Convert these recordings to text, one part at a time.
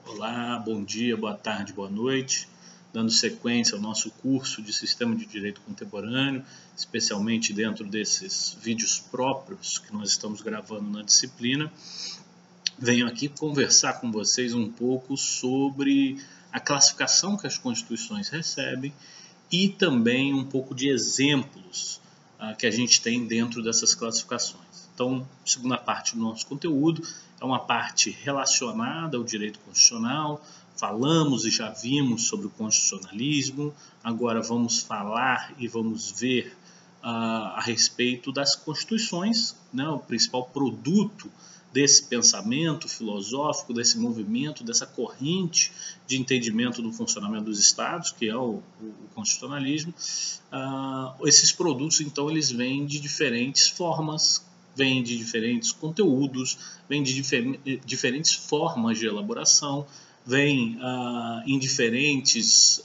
Olá, bom dia, boa tarde, boa noite. Dando sequência ao nosso curso de Sistema de Direito Contemporâneo, especialmente dentro desses vídeos próprios que nós estamos gravando na disciplina, venho aqui conversar com vocês um pouco sobre a classificação que as constituições recebem e também um pouco de exemplos que a gente tem dentro dessas classificações. Então, a segunda parte do nosso conteúdo é uma parte relacionada ao direito constitucional. Falamos e já vimos sobre o constitucionalismo. Agora vamos falar e vamos ver a respeito das constituições, né, o principal produto desse pensamento filosófico, desse movimento, dessa corrente de entendimento do funcionamento dos Estados, que é o constitucionalismo. Esses produtos, então, eles vêm de diferentes formas, vêm de diferentes conteúdos, vêm de diferentes formas de elaboração, vêm em diferentes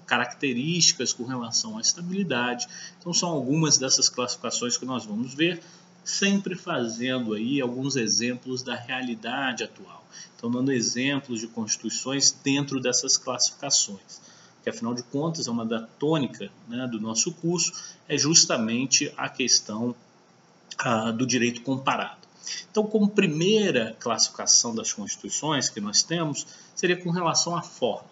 características com relação à estabilidade. Então, são algumas dessas classificações que nós vamos ver, sempre fazendo aí alguns exemplos da realidade atual. Então, dando exemplos de constituições dentro dessas classificações, que afinal de contas é uma da tônica, né, do nosso curso, é justamente a questão do direito comparado. Então, como primeira classificação das constituições que nós temos, seria com relação à forma.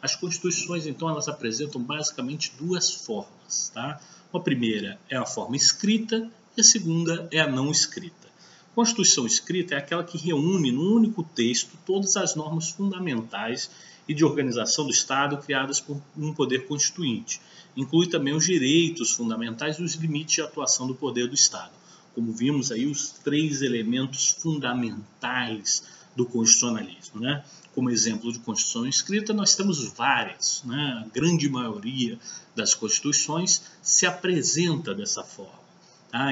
As constituições, então, elas apresentam basicamente duas formas, tá? Uma primeira é a forma escrita e a segunda é a não escrita. Constituição escrita é aquela que reúne num único texto todas as normas fundamentais e de organização do Estado criadas por um poder constituinte. Inclui também os direitos fundamentais e os limites de atuação do poder do Estado. Como vimos aí, os três elementos fundamentais do constitucionalismo, né? Como exemplo de Constituição escrita, nós temos várias, né? A grande maioria das constituições se apresenta dessa forma.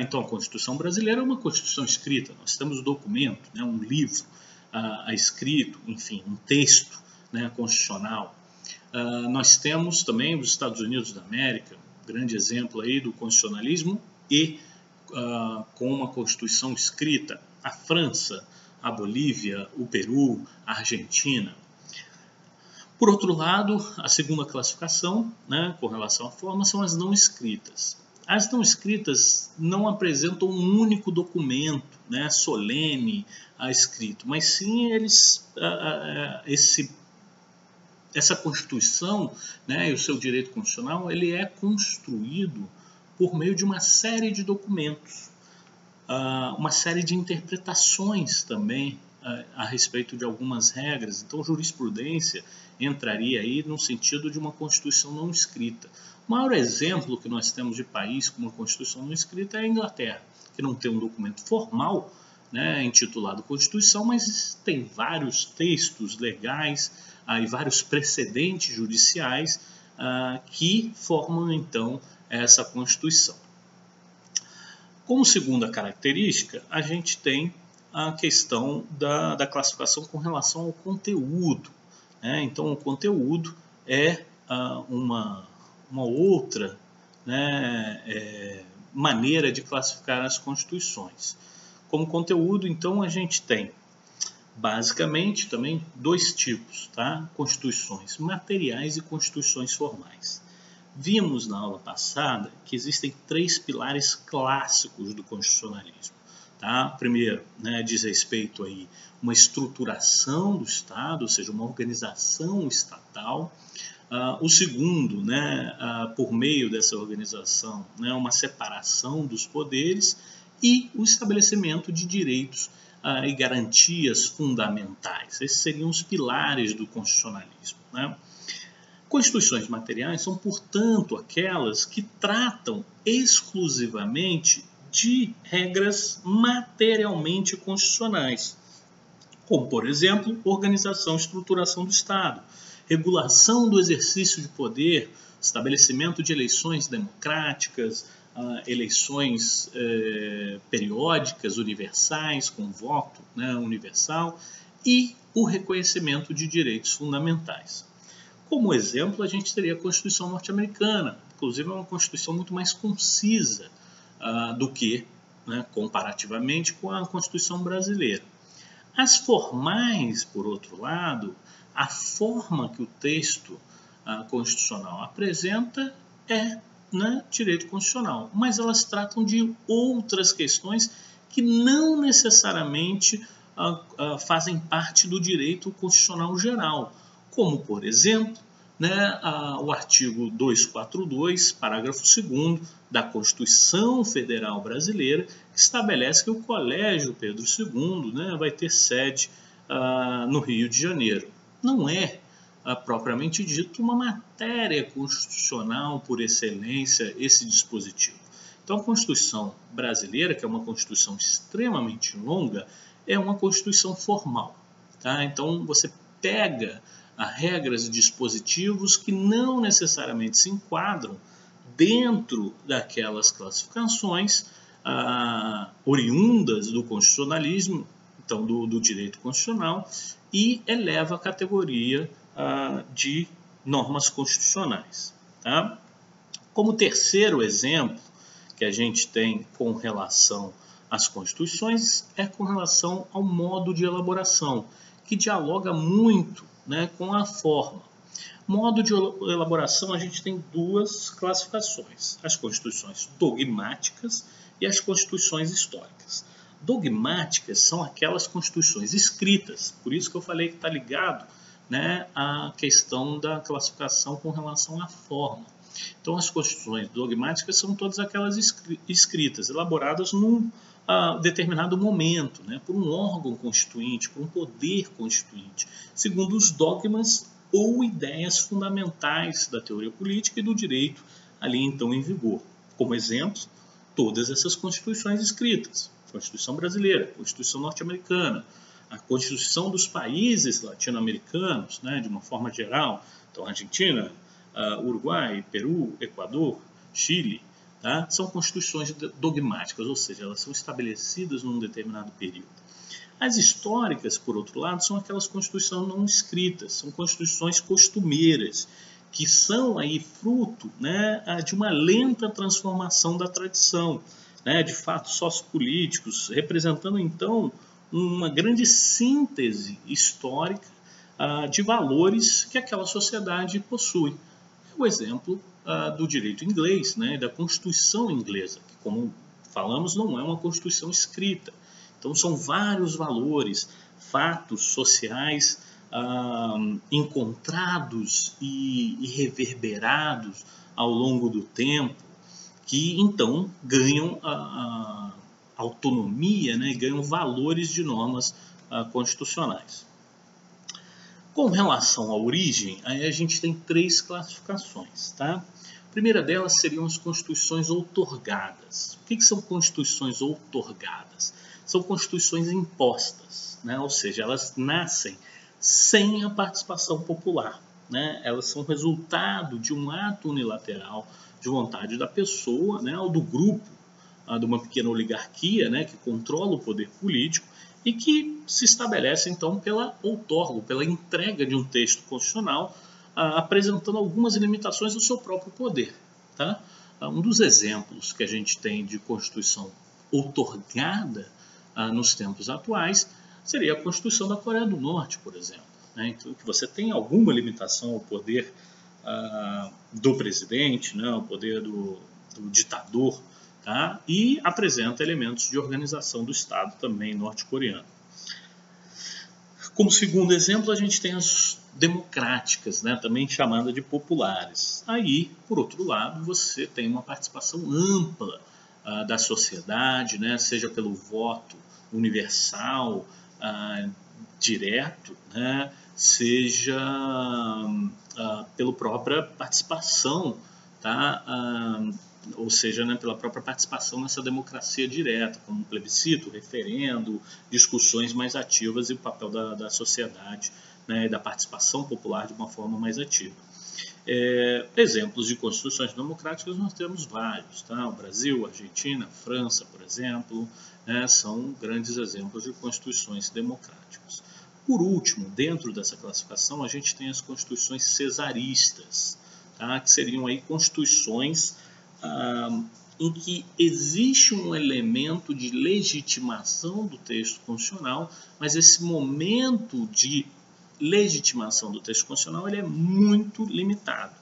Então, a Constituição brasileira é uma Constituição escrita. Nós temos um documento, né? Um livro escrito, enfim, um texto, né? Constitucional. Nós temos também os Estados Unidos da América, grande exemplo aí do constitucionalismo e com uma Constituição escrita, a França, a Bolívia, o Peru, a Argentina. Por outro lado, a segunda classificação, né, com relação à forma, são as não escritas. As não escritas não apresentam um único documento, né, solene escrito, mas sim essa Constituição, né, e o seu direito constitucional, ele é construído por meio de uma série de documentos, uma série de interpretações também a respeito de algumas regras. Então, jurisprudência entraria aí no sentido de uma Constituição não escrita. O maior exemplo que nós temos de país com uma Constituição não escrita é a Inglaterra, que não tem um documento formal, né, intitulado Constituição, mas tem vários textos legais e vários precedentes judiciais que formam, então, essa Constituição. Como segunda característica, a gente tem a questão da classificação com relação ao conteúdo, né? Então, o conteúdo é uma outra, né, maneira de classificar as constituições. Como conteúdo, então, a gente tem basicamente também dois tipos, tá? Constituições materiais e constituições formais. Vimos na aula passada que existem três pilares clássicos do constitucionalismo. Tá? Primeiro, né, diz respeito aí uma estruturação do Estado, ou seja, uma organização estatal. O segundo, né, por meio dessa organização, né, uma separação dos poderes e o estabelecimento de direitos e garantias fundamentais. Esses seriam os pilares do constitucionalismo, né? Constituições materiais são, portanto, aquelas que tratam exclusivamente de regras materialmente constitucionais, como, por exemplo, organização e estruturação do Estado, regulação do exercício de poder, estabelecimento de eleições democráticas, eleições periódicas, universais, com voto, né, universal, e o reconhecimento de direitos fundamentais. Como exemplo, a gente teria a Constituição norte-americana, inclusive é uma Constituição muito mais concisa do que, né, comparativamente com a Constituição brasileira. As formais, por outro lado, a forma que o texto constitucional apresenta é, né, direito constitucional, mas elas tratam de outras questões que não necessariamente fazem parte do direito constitucional geral, como, por exemplo, né, o artigo 242, parágrafo 2º da Constituição Federal Brasileira, que estabelece que o Colégio Pedro II, né, vai ter sede no Rio de Janeiro. Não é, propriamente dito, uma matéria constitucional por excelência esse dispositivo. Então, a Constituição brasileira, que é uma Constituição extremamente longa, é uma Constituição formal. Tá? Então, você pega regras e dispositivos que não necessariamente se enquadram dentro daquelas classificações oriundas do constitucionalismo, então do direito constitucional, e eleva a categoria de normas constitucionais. Tá? Como terceiro exemplo que a gente tem com relação às constituições é com relação ao modo de elaboração, que dialoga muito, né, com a forma. Modo de elaboração, a gente tem duas classificações: as constituições dogmáticas e as constituições históricas. Dogmáticas são aquelas constituições escritas, por isso que eu falei que está ligado, né, à questão da classificação com relação à forma. Então, as constituições dogmáticas são todas aquelas escritas, elaboradas num determinado momento, né, por um órgão constituinte, por um poder constituinte, segundo os dogmas ou ideias fundamentais da teoria política e do direito ali então em vigor. Como exemplo, todas essas constituições escritas: Constituição brasileira, Constituição norte-americana, a Constituição dos países latino-americanos, né, de uma forma geral, então Argentina, Uruguai, Peru, Equador, Chile, tá? São constituições dogmáticas, ou seja, elas são estabelecidas num determinado período. As históricas, por outro lado, são aquelas constituições não escritas, são constituições costumeiras, que são aí fruto, né, de uma lenta transformação da tradição, né, de fatos sociopolíticos, representando então uma grande síntese histórica de valores que aquela sociedade possui. O exemplo do direito inglês, né, da Constituição inglesa, que, como falamos, não é uma Constituição escrita. Então, são vários valores, fatos sociais encontrados e reverberados ao longo do tempo, que então ganham autonomia, né, ganham valores de normas constitucionais. Com relação à origem, aí a gente tem três classificações. Tá? A primeira delas seriam as constituições outorgadas. O que são constituições outorgadas? São constituições impostas, né? Ou seja, elas nascem sem a participação popular. Né? Elas são resultado de um ato unilateral de vontade da pessoa, né, ou do grupo, de uma pequena oligarquia, né, que controla o poder político, e que se estabelece, então, pela outorga, pela entrega de um texto constitucional, apresentando algumas limitações do seu próprio poder. Tá? Um dos exemplos que a gente tem de Constituição outorgada nos tempos atuais seria a Constituição da Coreia do Norte, por exemplo, né? Então, que você tem alguma limitação ao poder do presidente, né, ao poder do ditador, tá? E apresenta elementos de organização do Estado também norte-coreano. Como segundo exemplo, a gente tem as democráticas, né, também chamada de populares. Aí, por outro lado, você tem uma participação ampla da sociedade, né, seja pelo voto universal, direto, né, seja pela própria participação, tá? Ou seja, né, pela própria participação nessa democracia direta, como plebiscito, referendo, discussões mais ativas e o papel da sociedade, né, da participação popular de uma forma mais ativa. Exemplos de constituições democráticas nós temos vários. Tá? O Brasil, a Argentina, a França, por exemplo, né, são grandes exemplos de constituições democráticas. Por último, dentro dessa classificação, a gente tem as constituições cesaristas, tá? Que seriam aí constituições em que existe um elemento de legitimação do texto constitucional, mas esse momento de legitimação do texto constitucional ele é muito limitado.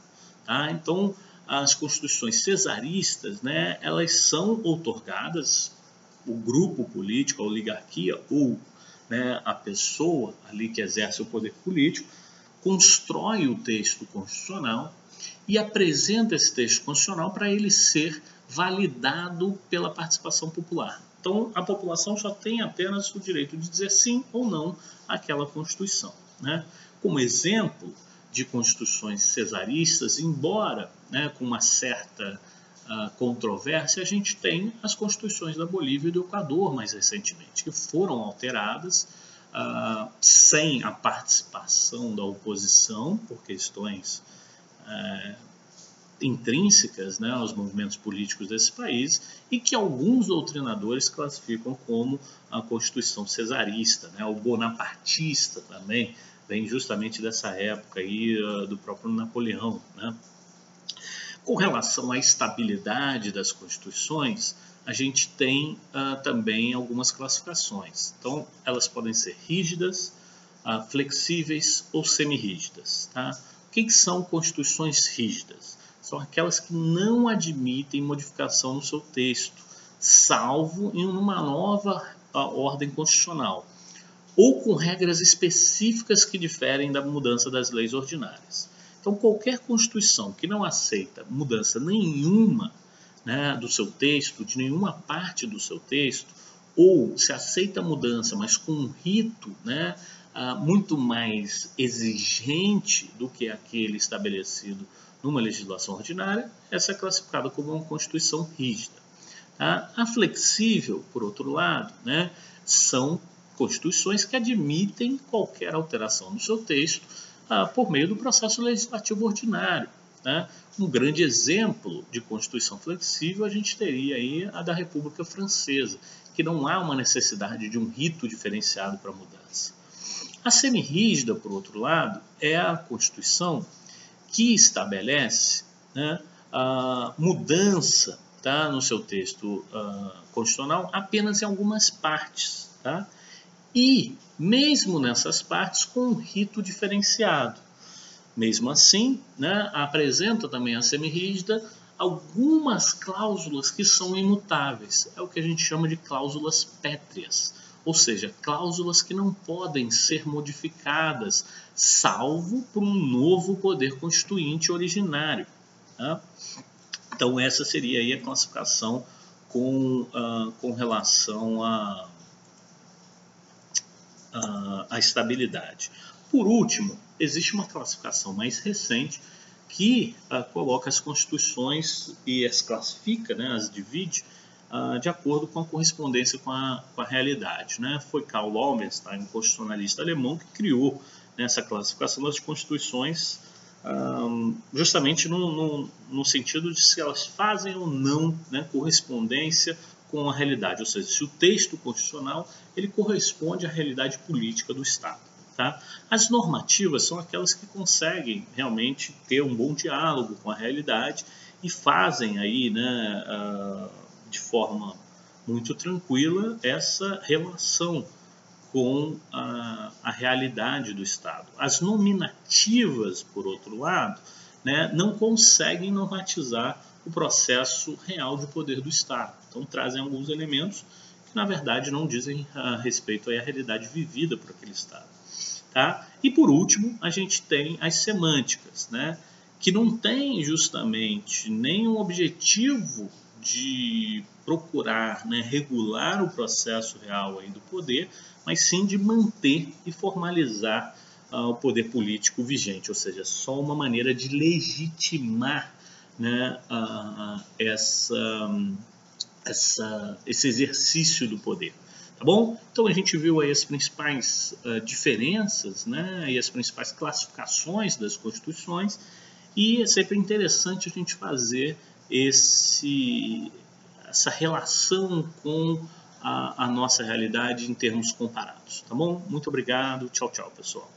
Tá? Então, as constituições cesaristas, né, elas são outorgadas, o grupo político, a oligarquia ou, né, a pessoa ali que exerce o poder político, constrói o texto constitucional e apresenta esse texto constitucional para ele ser validado pela participação popular. Então, a população só tem apenas o direito de dizer sim ou não àquela Constituição. Né? Como exemplo de constituições cesaristas, embora, né, com uma certa controvérsia, a gente tem as constituições da Bolívia e do Equador mais recentemente, que foram alteradas sem a participação da oposição, por questões intrínsecas, né, aos movimentos políticos desse país, e que alguns doutrinadores classificam como a Constituição cesarista, né, ou bonapartista também, vem justamente dessa época aí, do próprio Napoleão. Né. Com relação à estabilidade das constituições, a gente tem também algumas classificações. Então, elas podem ser rígidas, flexíveis ou semirrígidas. Tá? O que são constituições rígidas? São aquelas que não admitem modificação no seu texto, salvo em uma nova ordem constitucional, ou com regras específicas que diferem da mudança das leis ordinárias. Então, qualquer Constituição que não aceita mudança nenhuma, né, do seu texto, de nenhuma parte do seu texto, ou se aceita mudança, mas com um rito, né, muito mais exigente do que aquele estabelecido numa legislação ordinária, essa é classificada como uma Constituição rígida. Tá? A flexível, por outro lado, né, são constituições que admitem qualquer alteração no seu texto por meio do processo legislativo ordinário. Né? Um grande exemplo de Constituição flexível a gente teria aí a da República Francesa, que não há uma necessidade de um rito diferenciado para a mudança. A semirrígida, por outro lado, é a Constituição que estabelece, né, a mudança, tá, no seu texto constitucional apenas em algumas partes. Tá? E, mesmo nessas partes, com um rito diferenciado. Mesmo assim, né, apresenta também a semirrígida algumas cláusulas que são imutáveis. É o que a gente chama de cláusulas pétreas, ou seja, cláusulas que não podem ser modificadas, salvo por um novo poder constituinte originário. Tá? Então, essa seria aí a classificação com relação à estabilidade. Por último, existe uma classificação mais recente que coloca as constituições e as classifica, né, as divide de acordo com a correspondência com a realidade. Né? Foi Karl Lobenstein, um constitucionalista alemão, que criou, né, essa classificação das constituições justamente no sentido de se elas fazem ou não, né, correspondência com a realidade, ou seja, se o texto constitucional ele corresponde à realidade política do Estado. Tá? As normativas são aquelas que conseguem realmente ter um bom diálogo com a realidade e fazem aí, né, de forma muito tranquila essa relação com a realidade do Estado. As nominativas, por outro lado, né, não conseguem normatizar o processo real de poder do Estado. Então, trazem alguns elementos que, na verdade, não dizem respeito à realidade vivida por aquele Estado. Tá? E, por último, a gente tem as semânticas, né, que não tem justamente nenhum objetivo de procurar, né, regular o processo real aí do poder, mas sim de manter e formalizar o poder político vigente, ou seja, só uma maneira de legitimar, né, esse exercício do poder. Tá bom? Então a gente viu aí as principais diferenças, né, e as principais classificações das constituições, e é sempre interessante a gente fazer essa relação com a nossa realidade em termos comparados. Tá bom? Muito obrigado. Tchau, tchau, pessoal.